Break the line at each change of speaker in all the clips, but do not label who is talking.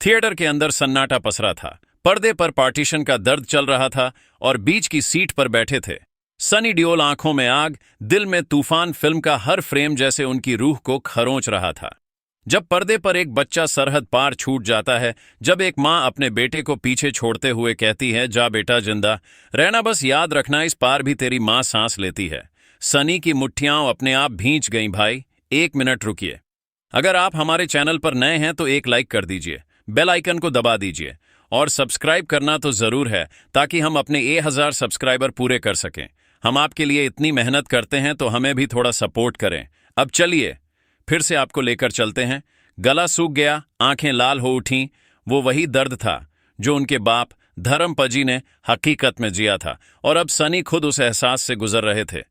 Theatre के अंदर सन्नाटा पसरा था। पर्दे पर पार्टीशन का दर्द चल रहा था और बीच की सीट पर बैठे थे सनी डियोल, आंखों में आग, दिल में तूफान। फिल्म का हर फ्रेम जैसे उनकी रूह को खरोंच रहा था। जब पर्दे पर एक बच्चा सरहद पार छूट जाता है, जब एक माँ अपने बेटे को पीछे छोड़ते हुए कहती है, जा बेटा जिंदा रहना, बस याद रखना इस पार भी तेरी माँ सांस लेती है। सनी की मुट्ठियां अपने आप भींच गईं। भाई 1 मिनट रुकिए। अगर आप हमारे चैनल पर नए हैं तो एक लाइक कर दीजिए, बेल आइकन को दबा दीजिए और सब्सक्राइब करना तो जरूर है, ताकि हम अपने 1000 सब्सक्राइबर पूरे कर सकें। हम आपके लिए इतनी मेहनत करते हैं तो हमें भी थोड़ा सपोर्ट करें। अब चलिए फिर से आपको लेकर चलते हैं। गला सूख गया, आंखें लाल हो उठीं। वो वही दर्द था जो उनके बाप धर्मपजी ने हकीकत में जिया था, और अब सनी खुद उस एहसास से गुजर रहे थे।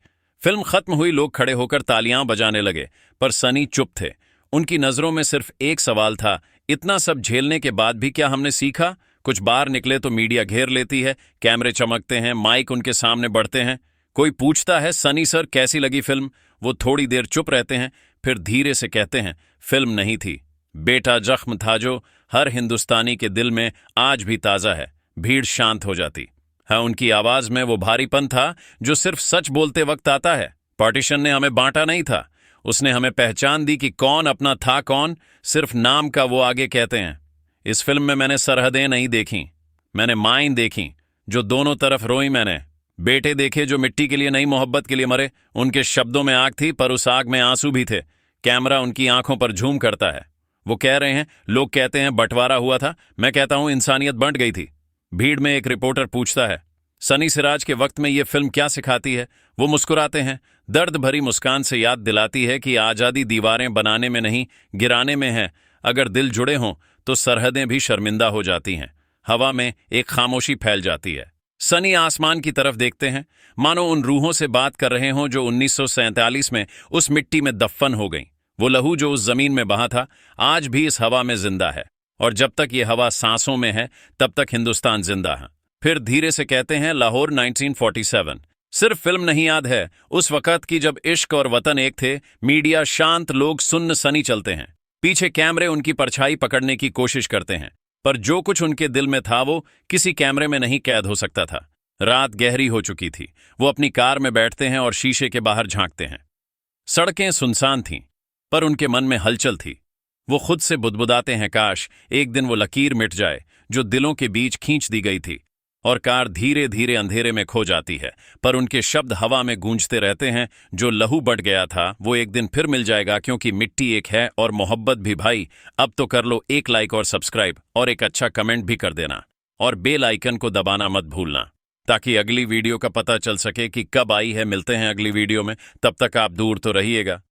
फिल्म खत्म हुई, लोग खड़े होकर तालियां बजाने लगे, पर सनी चुप थे। उनकी नजरों में सिर्फ एक सवाल था, इतना सब झेलने के बाद भी क्या हमने सीखा? कुछ बाहर निकले तो मीडिया घेर लेती है, कैमरे चमकते हैं, माइक उनके सामने बढ़ते हैं। कोई पूछता है, सनी सर कैसी लगी फिल्म? वो थोड़ी देर चुप रहते हैं, फिर धीरे से कहते हैं, फिल्म नहीं थी, बेटा जख्म था जो हर हिंदुस्तानी के दिल में आज भी ताजा है। भीड़ शांत हो जाती। हाँ, उनकी आवाज में वो भारीपन था जो सिर्फ सच बोलते वक्त आता है। पार्टीशन ने हमें बांटा नहीं था, उसने हमें पहचान दी कि कौन अपना था, कौन सिर्फ नाम का वो आगे कहते हैं। इस फिल्म में मैंने सरहदें नहीं देखी, मैंने माइन देखी जो दोनों तरफ रोई। मैंने बेटे देखे जो मिट्टी के लिए नहीं मोहब्बत के लिए मरे। उनके शब्दों में आग थी, पर उस आग में आंसू भी थे। कैमरा उनकी आंखों पर झूम करता है। वो कह रहे हैं, लोग कहते हैं बंटवारा हुआ था, मैं कहता हूं इंसानियत बंट गई थी। भीड़ में एक रिपोर्टर पूछता है, सनी सिराज के वक्त में ये फिल्म क्या सिखाती है? वो मुस्कुराते हैं। दर्द भरी मुस्कान से याद दिलाती है कि आजादी दीवारें बनाने में नहीं, गिराने में है। अगर दिल जुड़े हों तो सरहदें भी शर्मिंदा हो जाती हैं। हवा में एक खामोशी फैल जाती है। सनी आसमान की तरफ देखते हैं, मानो उन रूहों से बात कर रहे हों जो 1947 में उस मिट्टी में दफन हो गईं। वो लहू जो उस जमीन में बहा था, आज भी इस हवा में जिंदा है, और जब तक ये हवा सांसों में है तब तक हिंदुस्तान जिंदा है। फिर धीरे से कहते हैं, लाहौर 1947। सिर्फ फिल्म नहीं याद है, उस वक़्त की जब इश्क और वतन एक थे। मीडिया शांत, लोग सुन्न सनी चलते हैं। पीछे कैमरे उनकी परछाई पकड़ने की कोशिश करते हैं, पर जो कुछ उनके दिल में था वो किसी कैमरे में नहीं कैद हो सकता था। रात गहरी हो चुकी थी। वो अपनी कार में बैठते हैं और शीशे के बाहर झांकते हैं। सड़कें सुनसान थीं, पर उनके मन में हलचल थी। वो खुद से बुदबुदाते हैं, काश एक दिन वो लकीर मिट जाए जो दिलों के बीच खींच दी गई थी। और कार धीरे धीरे अंधेरे में खो जाती है, पर उनके शब्द हवा में गूंजते रहते हैं, जो लहू बट गया था वो एक दिन फिर मिल जाएगा, क्योंकि मिट्टी एक है और मोहब्बत भी। भाई अब तो कर लो एक लाइक और सब्सक्राइब, और एक अच्छा कमेंट भी कर देना, और बेल आइकन को दबाना मत भूलना, ताकि अगली वीडियो का पता चल सके कि कब आई है। मिलते हैं अगली वीडियो में, तब तक आप दूर तो रहिएगा।